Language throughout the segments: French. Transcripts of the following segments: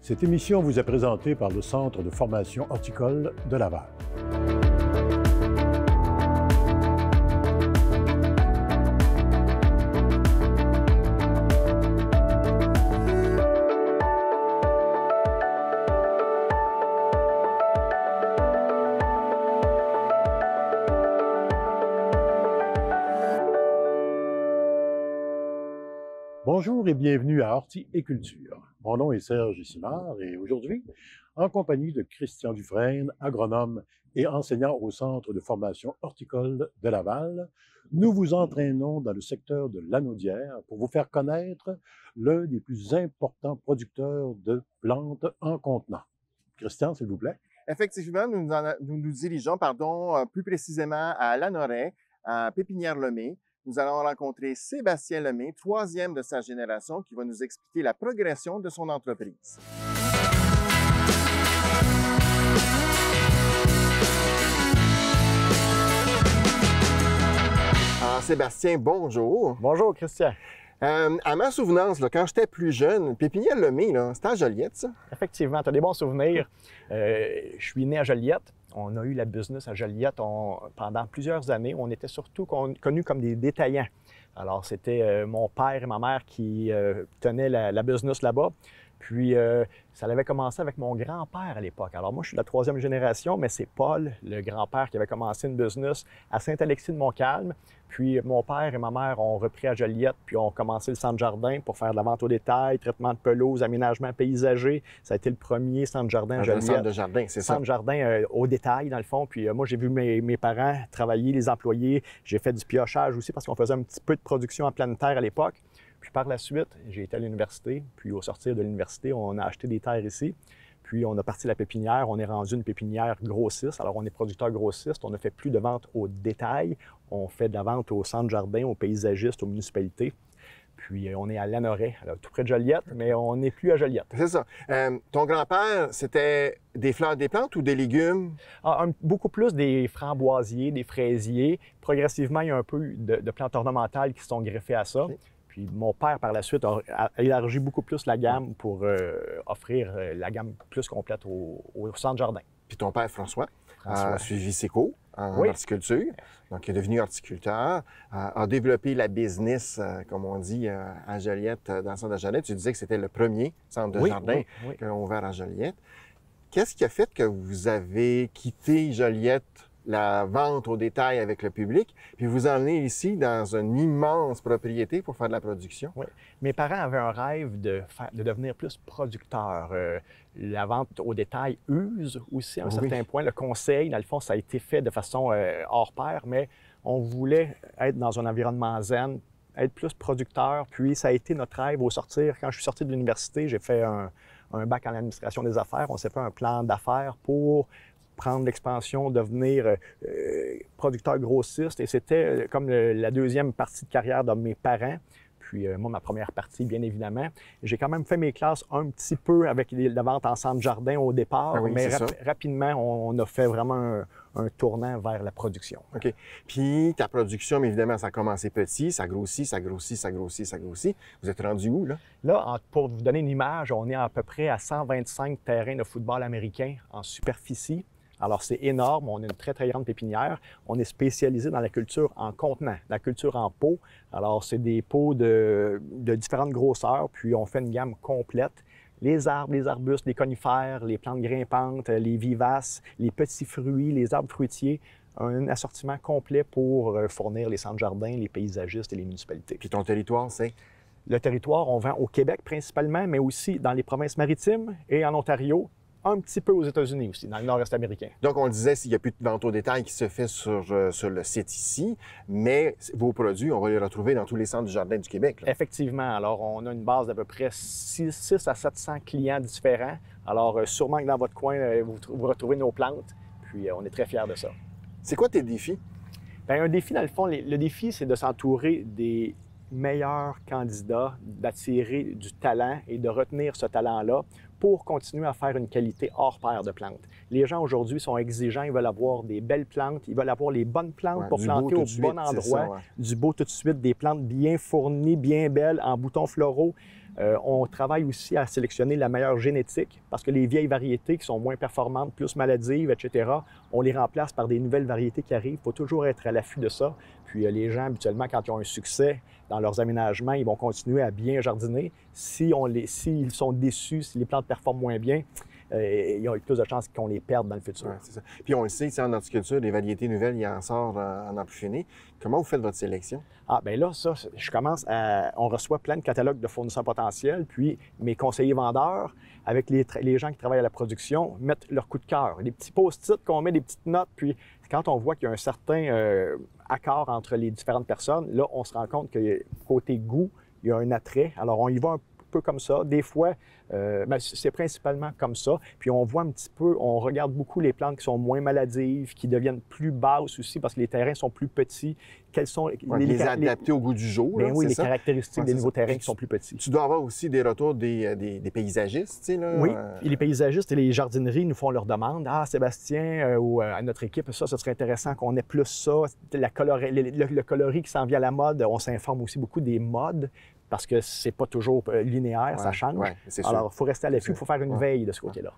Cette émission vous est présentée par le Centre de formation horticole de Laval. Bonjour et bienvenue à Horti et Culture. Mon nom est Serge Simard et aujourd'hui, en compagnie de Christian Dufresne, agronome et enseignant au Centre de formation horticole de Laval, nous vous entraînons dans le secteur de l'Anaudière pour vous faire connaître l'un des plus importants producteurs de plantes en contenant. Christian, s'il vous plaît. Effectivement, nous nous dirigeons plus précisément à Lanoret, à Pépinière-Lemay. Nous allons rencontrer Sébastien Lemay, troisième de sa génération, qui va nous expliquer la progression de son entreprise. Alors, Sébastien, bonjour. Bonjour, Christian. À ma souvenance, quand j'étais plus jeune, Pépinière-Lemay, c'était à Joliette, ça? Effectivement, tu as des bons souvenirs. Je suis né à Joliette. On a eu la business à Joliette pendant plusieurs années. On était surtout connus comme des détaillants. Alors, c'était mon père et ma mère qui tenaient la business là-bas. Puis, ça avait commencé avec mon grand-père à l'époque. Alors, moi, je suis de la troisième génération, mais c'est Paul, le grand-père, qui avait commencé une business à Saint-Alexis-de-Montcalm. Puis, mon père et ma mère ont repris à Joliette, puis ont commencé le centre-jardin pour faire de la vente au détail, traitement de pelouse, aménagement paysager. Ça a été le premier centre-jardin à Joliette. Centre de jardin, c'est ça. Centre-jardin au détail, dans le fond. Puis, moi, j'ai vu mes parents travailler, les employés. J'ai fait du piochage aussi parce qu'on faisait un petit peu de production en pleine terre à l'époque. Puis par la suite, j'ai été à l'université. Puis au sortir de l'université, on a acheté des terres ici. Puis on a parti la pépinière. On est rendu une pépinière grossiste. Alors on est producteur grossiste. On ne fait plus de vente au détail. On fait de la vente au centre-jardin, aux paysagistes, aux municipalités. Puis on est à Lanoret, tout près de Joliette, mais on n'est plus à Joliette. C'est ça. Ton grand-père, c'était des fleurs, des plantes ou des légumes? Beaucoup plus des framboisiers, des fraisiers. Progressivement, il y a un peu de plantes ornementales qui sont greffées à ça. Okay. Puis mon père, par la suite, a élargi beaucoup plus la gamme pour offrir la gamme plus complète au centre-jardin. Puis ton père, François, a suivi ses cours en horticulture. Donc, il est devenu horticulteur, a développé la business, comme on dit, à Joliette, dans le centre de Joliette. Tu disais que c'était le premier centre de jardin qu'on a ouvert à Joliette. Qu'est-ce qui a fait que vous avez quitté Joliette, la vente au détail avec le public, puis vous emmenez ici dans une immense propriété pour faire de la production? Oui. Mes parents avaient un rêve de devenir plus producteur. La vente au détail use aussi à un certain point. Le conseil, dans le fond, ça a été fait de façon hors pair, mais on voulait être dans un environnement zen, être plus producteur, puis ça a été notre rêve au sortir. Quand je suis sorti de l'université, j'ai fait un bac en administration des affaires. On s'est fait un plan d'affaires pour prendre l'expansion, devenir producteur grossiste. Et c'était comme la deuxième partie de carrière de mes parents. Puis moi, ma première partie, bien évidemment. J'ai quand même fait mes classes un petit peu avec la vente en centre-jardin au départ, mais rapidement, on a fait vraiment un tournant vers la production. OK. Puis ta production, évidemment, ça a commencé petit, ça grossit, ça grossit, ça grossit, ça grossit. Vous êtes rendu où, là? Là, pour vous donner une image, on est à peu près à 125 terrains de football américain en superficie. Alors, c'est énorme. On a une très, très grande pépinière. On est spécialisé dans la culture en contenant, la culture en pot. Alors, c'est des pots de différentes grosseurs, puis on fait une gamme complète. Les arbres, les arbustes, les conifères, les plantes grimpantes, les vivaces, les petits fruits, les arbres fruitiers. Un assortiment complet pour fournir les centres-jardins, les paysagistes et les municipalités. Puis ton territoire, c'est? Le territoire, on vend au Québec principalement, mais aussi dans les provinces maritimes et en Ontario. Un petit peu aux États-Unis aussi, dans le nord-est américain. Donc, on disait s'il n'y a plus de vente au détail qui se fait sur le site ici, mais vos produits, on va les retrouver dans tous les centres du jardin du Québec. Là. Effectivement. Alors, on a une base d'à peu près 6 à 700 clients différents. Alors, sûrement que dans votre coin, vous retrouvez nos plantes. Puis, on est très fiers de ça. C'est quoi tes défis? Bien, un défi, dans le fond, le défi, c'est de s'entourer des meilleurs candidats, d'attirer du talent et de retenir ce talent-là pour continuer à faire une qualité hors pair de plantes. Les gens aujourd'hui sont exigeants, ils veulent avoir des belles plantes, ils veulent avoir les bonnes plantes pour planter au bon endroit, du beau tout de suite, des plantes bien fournies, bien belles, en boutons floraux. On travaille aussi à sélectionner la meilleure génétique parce que les vieilles variétés qui sont moins performantes, plus maladives, etc., on les remplace par des nouvelles variétés qui arrivent. Il faut toujours être à l'affût de ça. Puis les gens, habituellement, quand ils ont un succès dans leurs aménagements, ils vont continuer à bien jardiner. S'ils sont déçus, si les plantes performent moins bien, il y a plus de chances qu'on les perde dans le futur. Ouais, c'est ça. Puis on le sait, en horticulture, des variétés nouvelles, il en sort en n'en plus finir. Comment vous faites votre sélection? Ah, bien là, ça, on reçoit plein de catalogues de fournisseurs potentiels, puis mes conseillers vendeurs, avec les gens qui travaillent à la production, mettent leur coup de cœur. Des petits post-it qu'on met, des petites notes, puis quand on voit qu'il y a un certain accord entre les différentes personnes, là, on se rend compte que côté goût, il y a un attrait. Alors, on y va un peu comme ça. Des fois, c'est principalement comme ça. Puis on voit un petit peu, on regarde beaucoup les plantes qui sont moins maladives, qui deviennent plus basses aussi parce que les terrains sont plus petits. Quels sont les adapter au goût du jour. Bien, là, oui, les ça? caractéristiques des nouveaux terrains qui sont plus petits. Tu dois avoir aussi des retours des paysagistes, tu sais, là. Oui, et les paysagistes et les jardineries nous font leurs demandes. Ah, Sébastien ou à notre équipe, ça serait intéressant qu'on ait plus ça. Le coloris qui s'en vient à la mode, on s'informe aussi beaucoup des modes parce que c'est pas toujours linéaire, ça change. Ouais, alors, il faut rester à l'affût, il faut faire une veille de ce côté-là.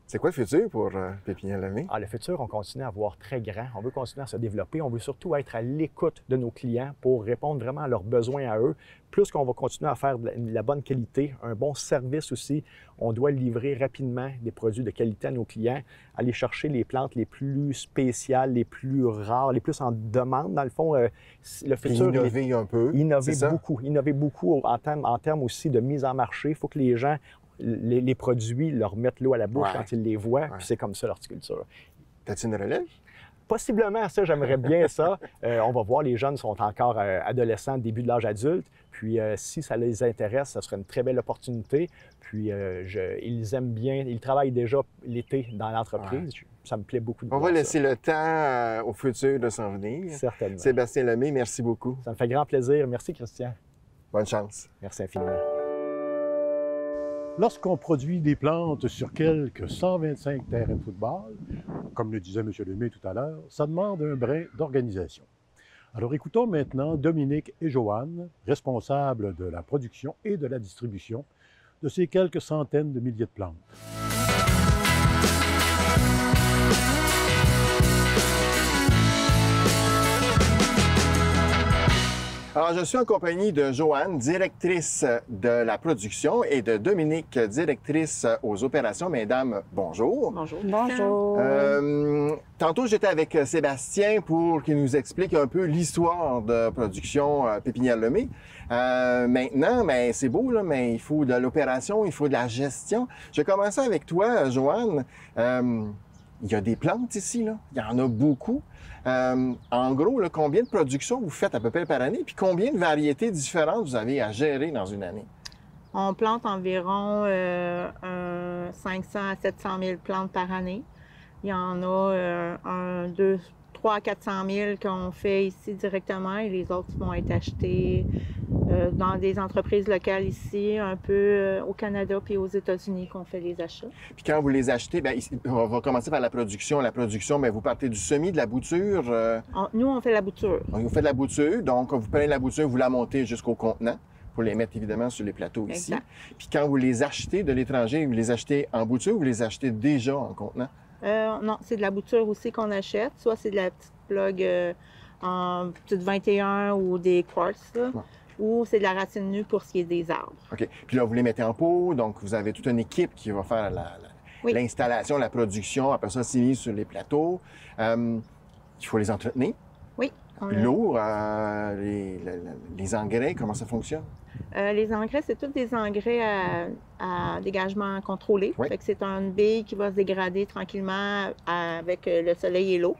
C'est quoi le futur pour Pépinière Lemay? Le futur, on continue à voir très grand. On veut continuer à se développer. On veut surtout être à l'écoute de nos clients pour répondre vraiment à leurs besoins à eux. Plus qu'on va continuer à faire de la bonne qualité, un bon service aussi, on doit livrer rapidement des produits de qualité à nos clients, aller chercher les plantes les plus spéciales, les plus rares, les plus en demande. Dans le fond, le futur... Innover un peu. Innover beaucoup en termes aussi de mise en marché. Il faut que les gens... Les produits leur mettent l'eau à la bouche quand ils les voient, puis c'est comme ça l'horticulture. T'as-tu une relève? Possiblement, ça, j'aimerais bien ça. On va voir, les jeunes sont encore adolescents, début de l'âge adulte. Puis si ça les intéresse, ça serait une très belle opportunité. Puis ils aiment bien, ils travaillent déjà l'été dans l'entreprise. Ouais. Ça me plaît beaucoup de voir ça. On va laisser le temps au futur de s'en venir. Certainement. Sébastien Lemay, merci beaucoup. Ça me fait grand plaisir. Merci, Christian. Bonne chance. Merci infiniment. Lorsqu'on produit des plantes sur quelques 125 terrains de football, comme le disait M. Lemay tout à l'heure, ça demande un brin d'organisation. Alors écoutons maintenant Dominique et Joanne, responsables de la production et de la distribution de ces quelques centaines de milliers de plantes. Alors, je suis en compagnie de Joanne, directrice de la production, et de Dominique, directrice aux opérations. Mesdames, bonjour. Bonjour. Bonjour. Tantôt, j'étais avec Sébastien pour qu'il nous explique un peu l'histoire de production Pépinière Lemay. Maintenant, ben, c'est beau, là, mais il faut de l'opération, il faut de la gestion. Je vais commencer avec toi, Joanne. Il y a des plantes ici, là. Il y en a beaucoup. En gros, là, combien de productions vous faites à peu près par année? Puis combien de variétés différentes vous avez à gérer dans une année? On plante environ 500 à 700 000 plantes par année. Il y en a 300 à 400 000 qu'on fait ici directement et les autres vont être achetés dans des entreprises locales ici, un peu au Canada puis aux États-Unis qu'on fait les achats. Puis quand vous les achetez, bien, on va commencer par la production. La production, bien, vous partez du semis, de la bouture? Nous, on fait la bouture. Vous faites la bouture, donc vous prenez la bouture, vous la montez jusqu'au contenant pour les mettre évidemment sur les plateaux ici. Exact. Puis quand vous les achetez de l'étranger, vous les achetez en bouture ou vous les achetez déjà en contenant? Non, c'est de la bouture aussi qu'on achète. Soit c'est de la petite plug en petite 21 ou des quartz, là. Ouais. Ou c'est de la racine nue pour ce qui est des arbres. OK. Puis là, vous les mettez en pot, donc vous avez toute une équipe qui va faire l'installation, la production, après ça, c'est mis sur les plateaux. Il faut les entretenir. Oui. L'eau, les engrais, comment ça fonctionne? Les engrais, c'est tous des engrais à dégagement contrôlé. Oui. Fait que c'est une bille qui va se dégrader tranquillement avec le soleil et l'eau,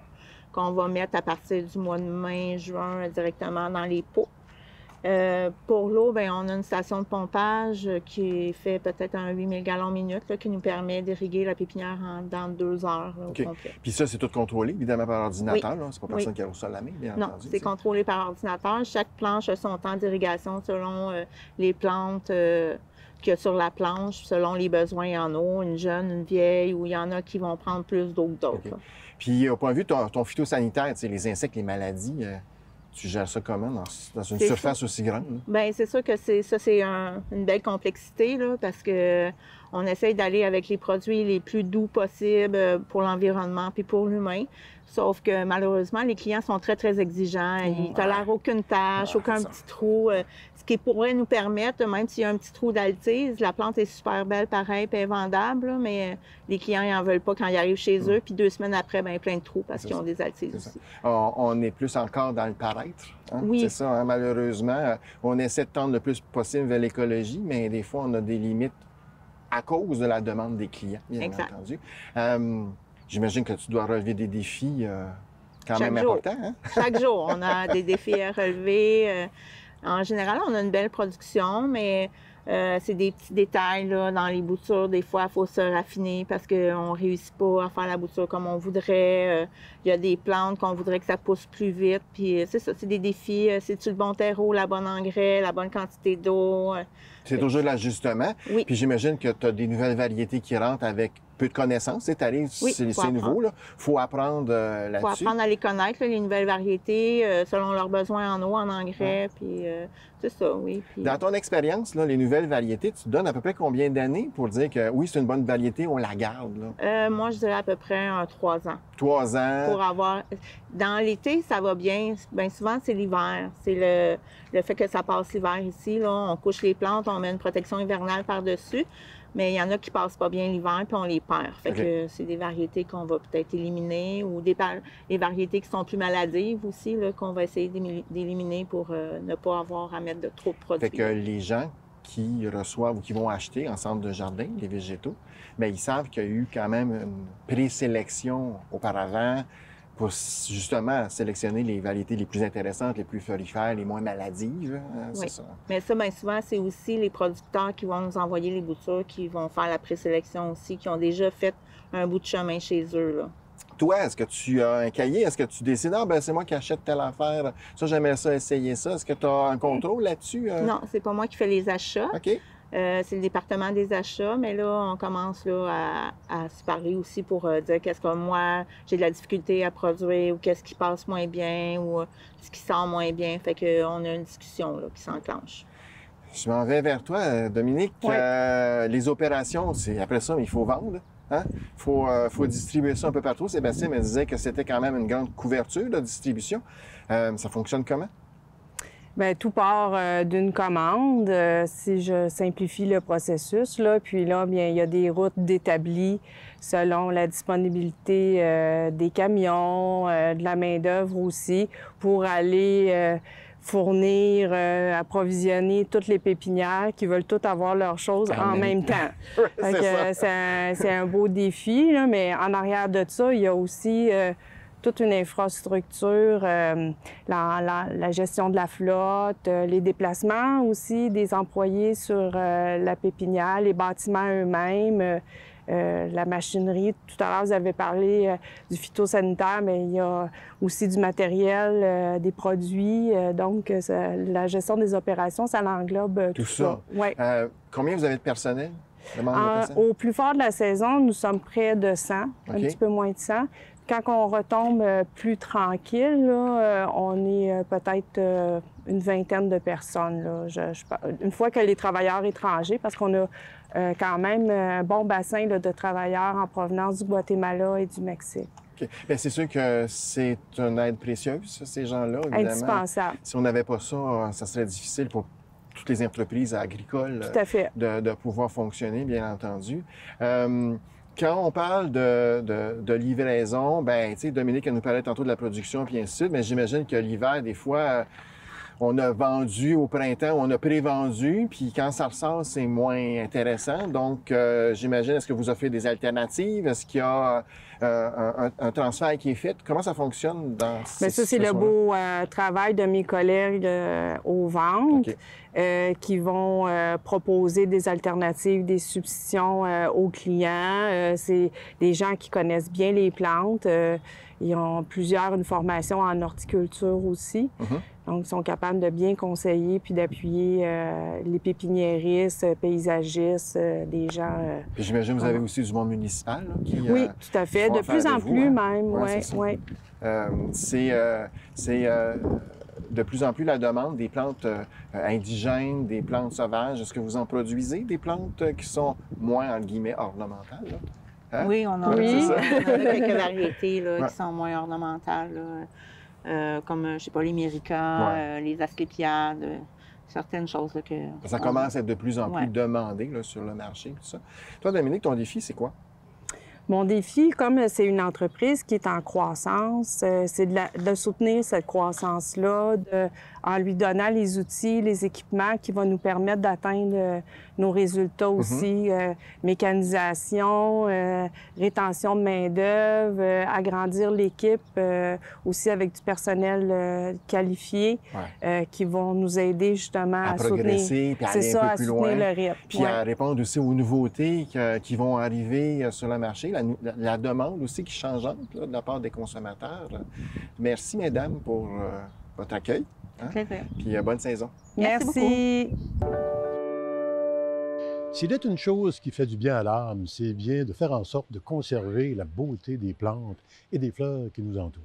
qu'on va mettre à partir du mois de mai, juin, directement dans les pots. Pour l'eau, bien, on a une station de pompage qui fait peut-être un 8000 gallons minute là, qui nous permet d'irriguer la pépinière dans 2 heures là, okay. au complet. Puis ça, c'est tout contrôlé, évidemment, par ordinateur. Oui. C'est pas personne qui a reçu la main, bien non, entendu. Non, c'est contrôlé par ordinateur. Chaque planche a son temps d'irrigation selon les plantes qu'il y a sur la planche, selon les besoins en eau, une jeune, une vieille, ou il y en a qui vont prendre plus d'eau que d'autres. Okay. Puis au point de vue de ton phytosanitaire, les insectes, les maladies... tu gères ça comment dans une surface aussi grande? Bien, c'est sûr que c'est une belle complexité, là, parce que on essaye d'aller avec les produits les plus doux possibles pour l'environnement puis pour l'humain. Sauf que malheureusement, les clients sont très, très exigeants. Ils ne tolèrent aucune tache, aucun petit trou. Ce qui pourrait nous permettre, même s'il y a un petit trou d'altise, la plante est super belle, pareil, puis elle est vendable, là, mais les clients, ils n'en veulent pas quand ils arrivent chez eux. Puis 2 semaines après, bien, plein de trous parce qu'ils ont des altises aussi. On est plus encore dans le paraître. Hein? Oui. C'est ça, hein? Malheureusement. On essaie de tendre le plus possible vers l'écologie, mais des fois, on a des limites à cause de la demande des clients, bien entendu. J'imagine que tu dois relever des défis quand même importants. Hein? Chaque jour, on a des défis à relever. En général, on a une belle production, mais c'est des petits détails là, dans les boutures. Des fois, il faut se raffiner parce qu'on ne réussit pas à faire la bouture comme on voudrait. Il y a des plantes qu'on voudrait que ça pousse plus vite. Puis c'est ça, c'est des défis. C'est-tu le bon terreau, la bonne engrais, la bonne quantité d'eau? C'est toujours l'ajustement. Oui. Puis j'imagine que tu as des nouvelles variétés qui rentrent avec peu de connaissances. Tu arrives, c'est nouveau. Il faut apprendre là-dessus. Il faut apprendre à les connaître, là, les nouvelles variétés, selon leurs besoins en eau, en engrais. Puis c'est ça, oui. Puis... Dans ton expérience, les nouvelles variétés, tu te donnes à peu près combien d'années pour dire que oui, c'est une bonne variété, on la garde? Là? Moi, je dirais à peu près 3 ans. 3 ans. Pour avoir... Dans l'été, ça va bien. Bien souvent, c'est l'hiver. C'est le fait que ça passe l'hiver ici. Là. On couche les plantes, on met une protection hivernale par-dessus. Mais il y en a qui passent pas bien l'hiver, puis on les perd. Fait que c'est des variétés qu'on va peut-être éliminer ou des variétés qui sont plus maladives aussi, là, qu'on va essayer d'éliminer pour ne pas avoir à mettre de trop de produits. Fait que les gens qui reçoivent ou qui vont acheter en centre de jardin, les végétaux, bien, ils savent qu'il y a eu quand même une présélection auparavant pour justement sélectionner les variétés les plus intéressantes, les plus florifères, les moins maladives. Oui. Ça. Mais ça, bien souvent, c'est aussi les producteurs qui vont nous envoyer les boutures, qui vont faire la présélection aussi, qui ont déjà fait un bout de chemin chez eux, là. Toi, est-ce que tu as un cahier? Est-ce que tu décides, c'est moi qui achète telle affaire, ça, j'aimerais ça essayer ça. Est-ce que tu as un contrôle là-dessus? Non, c'est pas moi qui fais les achats. OK. C'est le département des achats, mais là, on commence là, à se parler aussi pour dire qu'est-ce que moi, j'ai de la difficulté à produire ou qu'est-ce qui passe moins bien ou ce qui sort moins bien. Fait qu'on a une discussion là, qui s'enclenche. Je m'en vais vers toi, Dominique. Oui. Les opérations, c'est après ça, il faut vendre. Hein? Faut distribuer ça un peu partout. Sébastien me disait que c'était quand même une grande couverture de distribution. Ça fonctionne comment? Bien, tout part d'une commande, si je simplifie le processus, là. Puis là, bien, il y a des routes d'établis selon la disponibilité des camions, de la main-d'œuvre aussi, pour aller fournir, approvisionner toutes les pépinières qui veulent toutes avoir leurs choses en même temps. C'est un beau défi, là, mais en arrière de ça, il y a aussi toute une infrastructure, la gestion de la flotte, les déplacements aussi des employés sur la pépinière, les bâtiments eux-mêmes, la machinerie. Tout à l'heure, vous avez parlé du phytosanitaire, mais il y a aussi du matériel, des produits. Donc, la gestion des opérations, ça l'englobe tout ça. Ouais. Combien vous avez de personnel? Au plus fort de la saison, nous sommes près de 100, un petit peu moins de 100. Quand on retombe plus tranquille, là, on est peut-être une vingtaine de personnes. Là. Une fois que les travailleurs étrangers, parce qu'on a quand même un bon bassin là, de travailleurs en provenance du Guatemala et du Mexique. Okay. Bien, c'est sûr que c'est une aide précieuse, ces gens-là, évidemment. Indispensable. Si on n'avait pas ça, ça serait difficile pour toutes les entreprises agricoles Tout à fait. De pouvoir fonctionner, bien entendu. Quand on parle de livraison, bien, tu sais, Dominique nous parlait tantôt de la production, puis ainsi de suite, mais j'imagine que l'hiver, des fois, on a vendu au printemps, on a pré-vendu, puis quand ça ressort, c'est moins intéressant. Donc, j'imagine, est-ce que vous offrez des alternatives? Est-ce qu'il y a un transfert qui est fait? Comment ça fonctionne dans ces situations-là? Ça, c'est le beau travail de mes collègues aux ventes qui vont proposer des alternatives, des substitutions aux clients. C'est des gens qui connaissent bien les plantes. Ils ont une formation en horticulture aussi. Donc, ils sont capables de bien conseiller puis d'appuyer les pépiniéristes, paysagistes, des gens... Puis j'imagine que vous avez aussi du monde municipal là, qui... Oui, tout à fait. De plus en plus, même. Oui. de plus en plus la demande des plantes indigènes, des plantes sauvages. Est-ce que vous en produisez des plantes qui sont moins, entre guillemets, ornementales? Là? Hein? Oui, on en a, Oui. on en a quelques variétés là, Ouais. qui sont moins ornementales, là, comme, je sais pas, les méricas, les asclépiades, certaines choses là, que... Ça commence à être de plus en plus Ouais. demandé là, sur le marché. Tout ça. Toi, Dominique, ton défi, c'est quoi? Mon défi, comme c'est une entreprise qui est en croissance, c'est de soutenir cette croissance-là en lui donnant les outils, les équipements qui vont nous permettre d'atteindre nos résultats aussi. Mécanisation, rétention de main-d'œuvre, agrandir l'équipe aussi avec du personnel qualifié qui vont nous aider justement à progresser, soutenir, puis à aller c'est un ça, peu à plus soutenir loin, le rythme. puis à répondre aussi aux nouveautés qui vont arriver sur le marché, la demande aussi qui changeante là, de la part des consommateurs. Merci, mesdames, pour votre accueil. Hein? Plaisir. Puis bonne saison. Merci. S'il est une chose qui fait du bien à l'âme, c'est bien de faire en sorte de conserver la beauté des plantes et des fleurs qui nous entourent.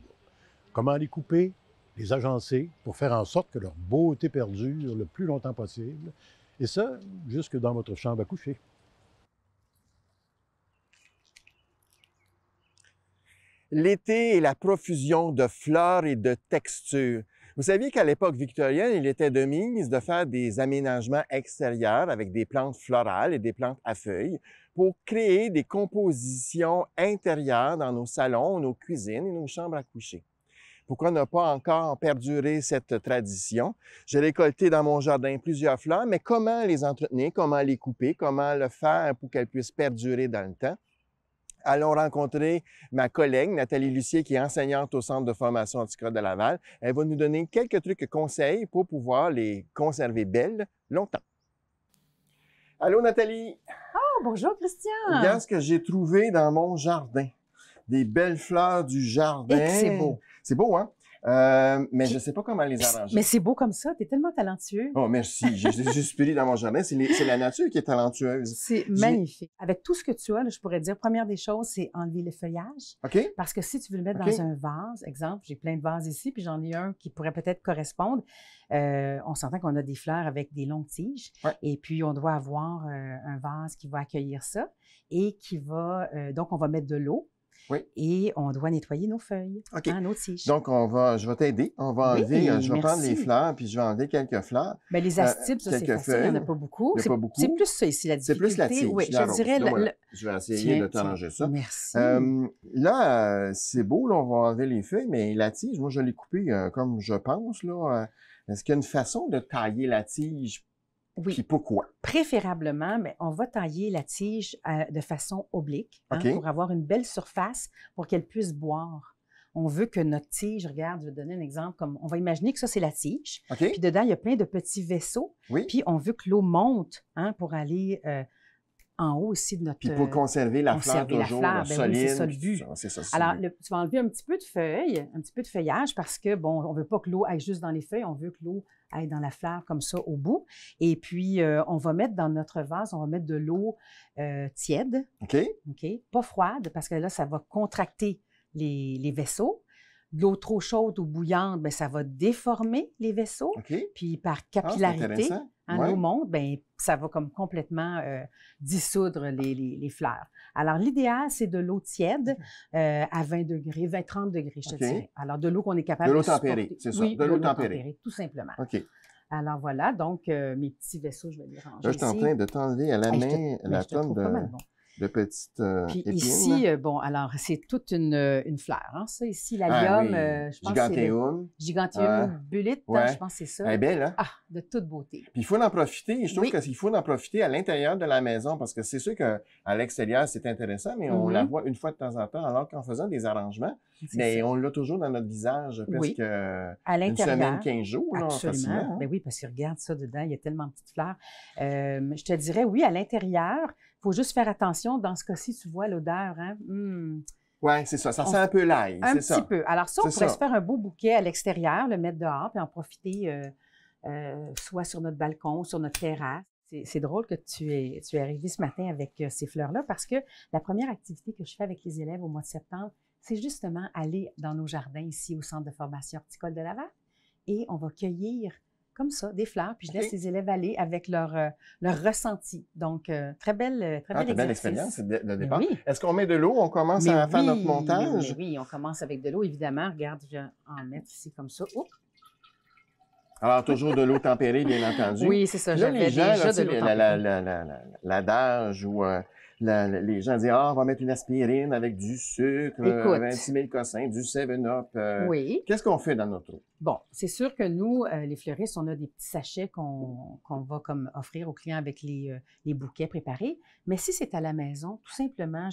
Comment les couper, les agencer pour faire en sorte que leur beauté perdure le plus longtemps possible, et ça, jusque dans votre chambre à coucher. L'été et la profusion de fleurs et de textures. Vous saviez qu'à l'époque victorienne, il était de mise de faire des aménagements extérieurs avec des plantes florales et des plantes à feuilles pour créer des compositions intérieures dans nos salons, nos cuisines et nos chambres à coucher. Pourquoi ne pas encore perdurer cette tradition? J'ai récolté dans mon jardin plusieurs fleurs, mais comment les entretenir, comment les couper, comment le faire pour qu'elles puissent perdurer dans le temps? Allons rencontrer ma collègue Nathalie Lucier, qui est enseignante au Centre de formation horticole de Laval. Elle va nous donner quelques trucs et conseils pour pouvoir les conserver belles longtemps. Allô, Nathalie! Oh, bonjour, Christian! Regarde ce que j'ai trouvé dans mon jardin. Des belles fleurs du jardin. Et que c'est beau. C'est beau, hein? Mais je ne sais pas comment les arranger. Mais c'est beau comme ça, tu es tellement talentueux. Oh, merci. J'ai spiré dans mon jardin. C'est la nature qui est talentueuse. C'est magnifique. Avec tout ce que tu as, là, je pourrais dire, première des choses, c'est enlever le feuillage. OK? Parce que si tu veux le mettre OK. dans un vase, exemple, j'ai plein de vases ici, puis j'en ai un qui pourrait peut-être correspondre. On s'entend qu'on a des fleurs avec des longues tiges. Ouais. Et puis, on doit avoir un vase qui va accueillir ça et qui va... donc, on va mettre de l'eau. Oui. Et on doit nettoyer nos feuilles, OK. nos tiges. Donc, je vais t'aider. On va Oui, enlever, je vais prendre merci. les fleurs, puis je vais enlever quelques fleurs. Bien, les astipes, ça, c'est quelques facile, il n'y en a feuilles. pas beaucoup. Il y en a pas beaucoup. C'est plus ça ici, la C'est difficulté. plus la tige, Oui, la je rose. dirais... Donc, voilà. Je vais essayer de t'arranger ça. Merci. Là, c'est beau, là, on va enlever les feuilles, mais la tige, moi, je l'ai coupée comme je pense. Là. Est-ce qu'il y a une façon de tailler la tige? Oui. Puis pourquoi? Préférablement, mais on va tailler la tige de façon oblique OK. pour avoir une belle surface pour qu'elle puisse boire. On veut que notre tige, regarde, je vais te donner un exemple, comme on va imaginer que ça, c'est la tige. OK? Puis dedans, il y a plein de petits vaisseaux. Oui. Puis on veut que l'eau monte pour aller en haut aussi de notre... Puis pour conserver la fleur conserver la toujours fleur, ben oui, solide. c'est ça le puis but. tout ça. C'est ça, c'est Alors, le but. tu vas enlever un petit peu de feuilles, un petit peu de feuillage parce que, bon, on veut pas que l'eau aille juste dans les feuilles, on veut que l'eau aille dans la fleur comme ça au bout. Et puis, on va mettre dans notre vase, on va mettre de l'eau tiède, OK? OK? Pas froide parce que là, ça va contracter les vaisseaux. De l'eau trop chaude ou bouillante, bien, ça va déformer les vaisseaux. OK? Puis par Ah, c'est capillarité, intéressant. en Ouais. eau monte, bien, ça va comme complètement dissoudre les fleurs. Alors, l'idéal, c'est de l'eau tiède à 20 degrés, 20-30 degrés, je te OK. dirais. Alors, de l'eau qu'on est capable De l'eau supporter. tempérée, c'est ça, Oui, de l'eau tempérée. tout simplement. OK. Alors, voilà, donc, mes petits vaisseaux, je vais les ranger Là, je suis en ici. train de t'enlever à la Hey, main la je te tonne trouve pas mal bon. de petites Puis épines. ici, bon, alors, c'est toute une fleur. Hein, ça, ici, l'allium, Ah oui, je pense que c'est le Giganteum. Giganteum bulite, Ouais. je pense que c'est ça. Elle est belle, hein? Ah, de toute beauté. Puis il faut en profiter. Je trouve Oui. qu'il faut en profiter à l'intérieur de la maison parce que c'est sûr qu'à l'extérieur, c'est intéressant, mais on Mhm. la voit une fois de temps en temps, alors qu'en faisant des arrangements, C'est mais ça. on l'a toujours dans notre visage Oui. presque À une l'intérieur. semaine, 15 jours. Là, Absolument. facilement, hein? Ben oui, parce que regarde ça dedans, il y a tellement de petites fleurs. Je te dirais, oui, à l'intérieur, il faut juste faire attention. Dans ce cas-ci, tu vois l'odeur, hein? Ouais, c'est ça. Ça On- sent un peu l'ail, Un c'est petit ça. peu. Alors ça, on C'est pourrait ça. se faire un beau bouquet à l'extérieur, le mettre dehors, puis en profiter soit sur notre balcon, sur notre terrasse. C'est drôle que tu es arrivé ce matin avec ces fleurs-là parce que la première activité que je fais avec les élèves au mois de septembre, c'est justement aller dans nos jardins ici au Centre de formation horticole de Laval et on va cueillir comme ça, des fleurs, puis je laisse les élèves aller avec leur ressenti. Donc, très belle expérience de départ. Oui. Est-ce qu'on met de l'eau? On commence à faire notre montage? Oui, on commence avec de l'eau, évidemment. Regarde, je vais en mettre ici comme ça. Oups. Alors, toujours de l'eau tempérée, bien entendu. Oui, c'est ça. J'avais déjà de l'eau tempérée. L'adage où les gens disent « Ah, on va mettre une aspirine avec du sucre, 26 000 cossins, du 7-Up. Oui. Qu'est-ce qu'on fait dans notre eau? Bon, c'est sûr que nous, les fleuristes, on a des petits sachets qu'on va comme offrir aux clients avec les bouquets préparés. Mais si c'est à la maison, tout simplement,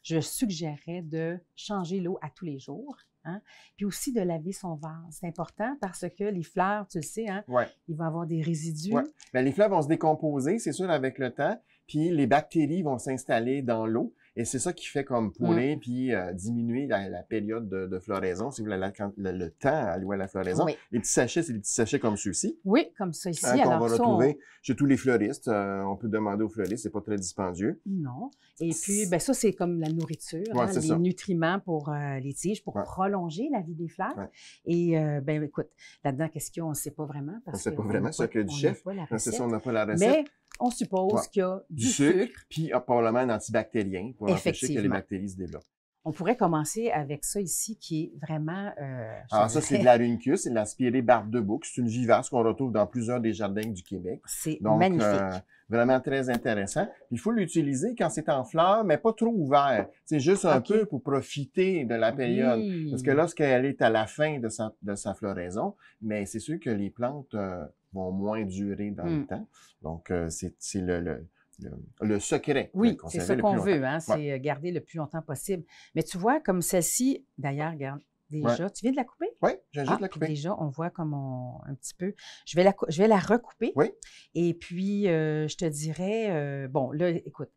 je suggérerais de changer l'eau à tous les jours. Hein? Puis aussi de laver son vase. C'est important parce que les fleurs, tu le sais, hein, il va y avoir des résidus. Ouais. Bien, les fleurs vont se décomposer, c'est sûr, avec le temps. Puis les bactéries vont s'installer dans l'eau. Et c'est ça qui fait comme pourrir puis diminuer la période de floraison, si vous voulez, le temps alloué à la floraison. Oui. Les petits sachets, c'est des petits sachets comme ceux-ci. Oui, comme ça ici. Qu'on va retrouver chez tous les fleuristes. On peut demander aux fleuristes, c'est pas très dispendieux. Non. Et puis, ben ça, c'est comme la nourriture, les nutriments pour les tiges, pour prolonger la vie des fleurs. Ouais. Et ben écoute, là-dedans, qu'est-ce qu'il y a? On ne sait pas vraiment. On ne sait pas vraiment, c'est que du chef. C'est ça, on n'a pas la recette. Mais on suppose qu'il y a du sucre. Puis probablement un antibactérien pour empêcher que les bactéries se développent. On pourrait commencer avec ça ici, qui est vraiment... Alors ça, c'est de la Rhynchus, c'est de la spirée barbe de bouc. C'est une vivace qu'on retrouve dans plusieurs des jardins du Québec. C'est magnifique. Vraiment très intéressant. Il faut l'utiliser quand c'est en fleurs, mais pas trop ouvert. C'est juste un peu pour profiter de la période. Oui. Parce que lorsqu'elle est à la fin de sa floraison, mais c'est sûr que les plantes vont moins durer dans le temps. Donc, c'est le secret. Oui, c'est ça qu'on veut, hein, c'est garder le plus longtemps possible. Mais tu vois, comme celle-ci, d'ailleurs, regarde, déjà, tu viens de la couper? Oui, j'ai juste la couper. Déjà, on voit comme un petit peu... Je vais la recouper. Oui. Et puis, je te dirais, bon, là, écoute,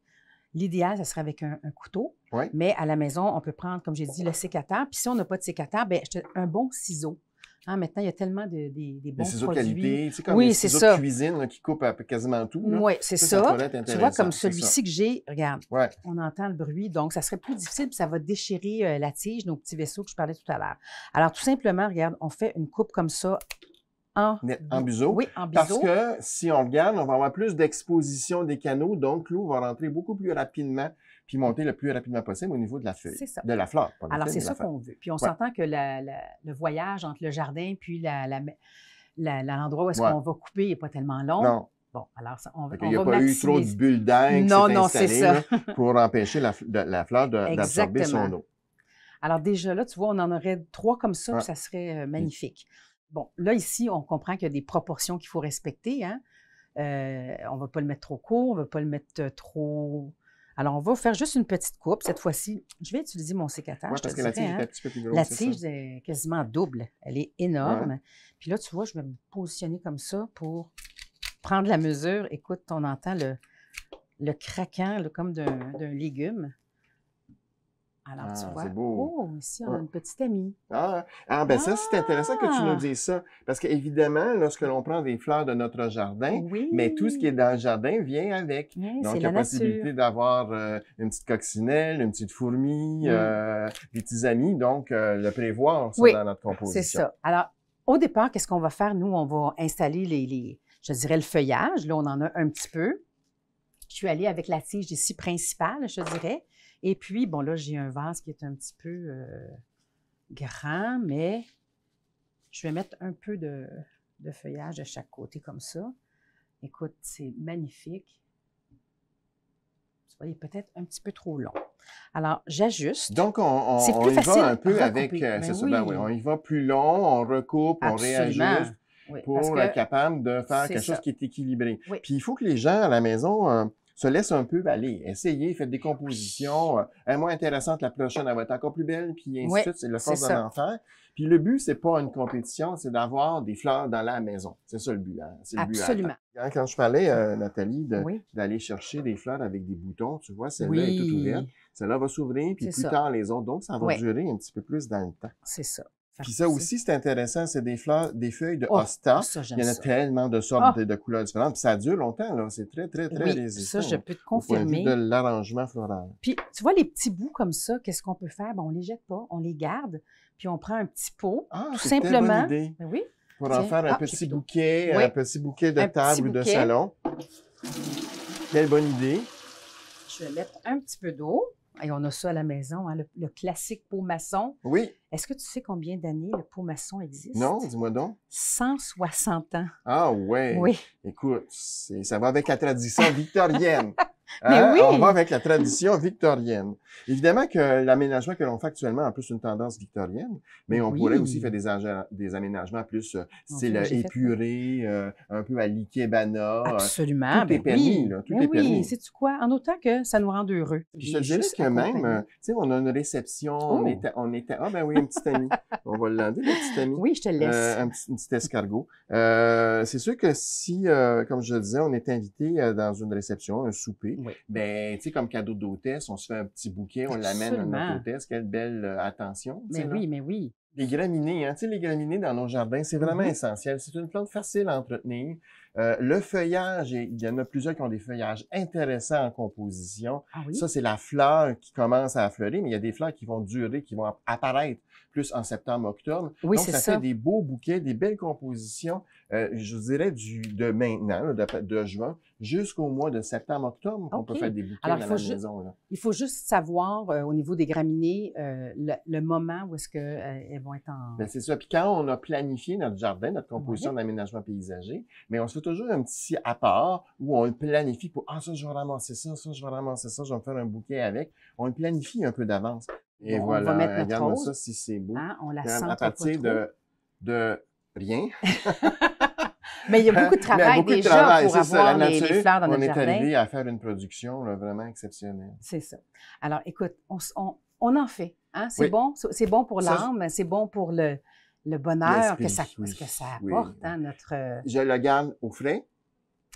l'idéal, ça serait avec un couteau. Oui. Mais à la maison, on peut prendre, comme j'ai dit, le sécateur. Puis si on n'a pas de sécateur, bien, un bon ciseau. Hein, maintenant, il y a tellement des bons ciseaux produits. De qualité, tu sais, comme les ciseaux de cuisine là, qui coupent quasiment tout. Oui, c'est ça. Tu vois, comme celui-ci que j'ai, regarde, on entend le bruit, donc ça serait plus difficile, puis ça va déchirer la tige, nos petits vaisseaux que je parlais tout à l'heure. Alors, tout simplement, regarde, on fait une coupe comme ça en biseau. Oui, en biseau. Parce que si on regarde, on va avoir plus d'exposition des canaux, donc l'eau va rentrer beaucoup plus rapidement puis monter le plus rapidement possible au niveau de la feuille, de la fleur. Alors, c'est ça qu'on veut. Puis on s'entend que le voyage entre le jardin puis l'endroit où est-ce qu'on va couper n'est pas tellement long. Non. Bon, alors, on va il n'y a pas eu trop de bulles d'air qui s'est installée là, pour empêcher la fleur d'absorber son eau. Alors déjà là, tu vois, on en aurait 3 comme ça, puis ça serait magnifique. Bon, là, ici, on comprend qu'il y a des proportions qu'il faut respecter. Hein? On ne va pas le mettre trop court, on ne va pas le mettre trop... Alors, on va faire juste une petite coupe. Cette fois-ci, je vais utiliser mon sécateur. Oui, parce que la tige est un petit peu plus grosse. La tige est quasiment double. Elle est énorme. Puis là, tu vois, je vais me positionner comme ça pour prendre la mesure. Écoute, on entend le craquant là, comme d'un légume. Alors, tu vois, ici, on a une petite amie. Ben ça, c'est intéressant que tu nous dises ça. Parce qu'évidemment, lorsque l'on prend des fleurs de notre jardin, mais tout ce qui est dans le jardin vient avec. Donc, il y a possibilité d'avoir une petite coccinelle, une petite fourmi, des petits amis. Donc, le prévoir ça dans notre composition. C'est ça. Alors, au départ, qu'est-ce qu'on va faire? Nous, on va installer je dirais, le feuillage. Là, on en a un petit peu. Je suis allée avec la tige ici principale, je dirais. Et puis, bon, là, j'ai un vase qui est un petit peu grand, mais je vais mettre un peu de feuillage de chaque côté comme ça. Écoute, c'est magnifique. Tu vois, il est peut-être un petit peu trop long. Alors, j'ajuste. Donc, on y va un peu avec... c'est ça, on y va plus long, on recoupe, on réajuste pour être capable de faire quelque chose qui est équilibré. Oui. Puis, il faut que les gens à la maison... se laisse un peu aller. Essayez, faites des compositions. Moins intéressante, la prochaine, elle va être encore plus belle, puis ainsi de suite. C'est le force de l'enfer. Puis le but, c'est pas une compétition, c'est d'avoir des fleurs dans la maison. C'est ça le but. Hein? C'est le Absolument. But. Quand je parlais, Nathalie, d'aller chercher des fleurs avec des boutons, tu vois, celle-là est toute ouverte. Celle-là va s'ouvrir, puis plus tard les autres. Donc, ça va durer un petit peu plus dans le temps. C'est ça. Puis ça aussi, c'est intéressant, c'est des feuilles de hosta. Il y en a tellement de sortes de couleurs différentes. Puis ça dure longtemps, là. C'est très, très, très résistant. Ça, je peux te confirmer. Au point de vue de l'arrangement floral. Puis, tu vois, les petits bouts comme ça, qu'est-ce qu'on peut faire? Bon, on les jette pas, on les garde, puis on prend un petit pot, tout simplement. Bonne idée. Oui. pour en faire un petit bouquet, Oui. un petit bouquet de Un table petit ou de bouquet. salon. Quelle bonne idée. Je vais mettre un petit peu d'eau. Et on a ça à la maison, hein, le classique pot maçon. Oui. Est-ce que tu sais combien d'années le pot maçon existe? Non, dis-moi donc. 160 ans. Ah ouais. Oui. Écoute, ça va avec la tradition victorienne. Mais oui! On va avec la tradition victorienne. Évidemment que l'aménagement que l'on fait actuellement a plus une tendance victorienne, mais on Oui. pourrait aussi faire des aménagements plus style Dieu, j'ai fait épuré, un peu à l'ikebana. Absolument. tout est permis, là, tout est permis. Sais-tu quoi? En autant que ça nous rende heureux. Puis je te dirais que même, tu sais, on a une réception, Oh. ah ben oui, un petit ami. On va l'enlever, le petit ami. Oui, je te le laisse. Un petit escargot. C'est sûr que si, comme je le disais, on est invité dans une réception, un souper, Oui. ben, tu sais, comme cadeau d'hôtesse, on se fait un petit bouquet, on l'amène à Absolument. notre hôtesse. Quelle belle attention. tu sais, là. Mais oui. Les graminées, hein, tu sais, les graminées dans nos jardins, c'est vraiment Mhm. essentiel. C'est une plante facile à entretenir. Le feuillage, il y en a plusieurs qui ont des feuillages intéressants en composition. Ah oui? Ça, c'est la fleur qui commence à fleurir, mais il y a des fleurs qui vont durer, qui vont apparaître plus en septembre, octobre. Oui, Donc, c'est ça ça. fait des beaux bouquets, des belles compositions, je dirais de maintenant, là, de juin, jusqu'au mois de septembre, octobre, qu'on peut OK. faire des bouquets Alors, dans il la faut maison. Là. Il faut juste savoir, au niveau des graminées, le moment où est-ce qu'elles vont être en... Ben, c'est ça. Puis quand on a planifié notre jardin, notre composition d'aménagement paysager, mais on se fait toujours un petit appart où on le planifie pour « Ah, ça, je vais ramasser ça, ça, je vais ramasser ça, je vais me faire un bouquet avec. » On le planifie un peu d'avance. Et Bon, on voilà, va mettre notre regarde-moi rose. ça si c'est beau. Hein, on la Regarde, sent à partir de rien. Mais il y a beaucoup de Mais travail beaucoup de déjà travail, pour c'est ça, avoir la les nature, fleurs dans on notre est jardin. arrivé à faire une production là, vraiment exceptionnelle. C'est ça. Alors, écoute, on en fait. Hein? C'est Oui. bon, c'est bon pour Ça, l'âme, c'est bon pour le bonheur que ça, L'esprit, que ça oui. apporte, hein, notre... Je le garde au frais.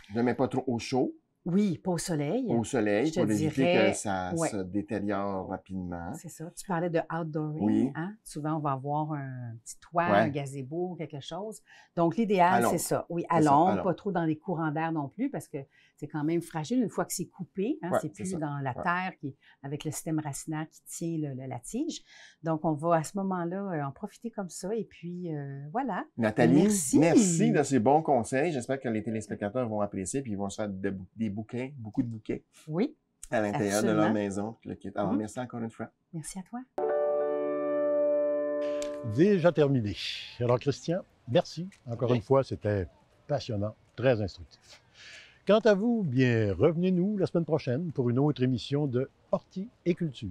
Je ne le mets pas trop au chaud, Oui, pas au soleil. au soleil, Je te pour éviter dirais, que ça ouais. se détériore rapidement. C'est ça. Tu parlais de outdooring. Oui. Hein? Souvent, on va avoir un petit toit, Ouais. un gazebo, quelque chose. Donc, l'idéal, À c'est l'ombre. ça. Oui, à C'est ça, à l'ombre, l'ombre. pas trop dans les courants d'air non plus, parce que c'est quand même fragile une fois que c'est coupé. Hein? Ouais, C'est c'est plus ça. dans la Ouais. terre avec le système racinaire qui tient la tige. Donc, on va à ce moment-là en profiter comme ça. Et puis, voilà. Nathalie, Merci. de ces bons conseils. J'espère que les téléspectateurs vont apprécier puis ils vont se faire des bouquets, beaucoup de bouquets Oui, à l'intérieur de leur Absolument. maison. Le kit. Alors, Mhm. merci encore une fois. merci à toi. Déjà terminé. Alors, Christian, merci. Encore Oui. une fois, c'était passionnant, très instructif. Quant à vous, bien, revenez-nous la semaine prochaine pour une autre émission de Horti et Culture.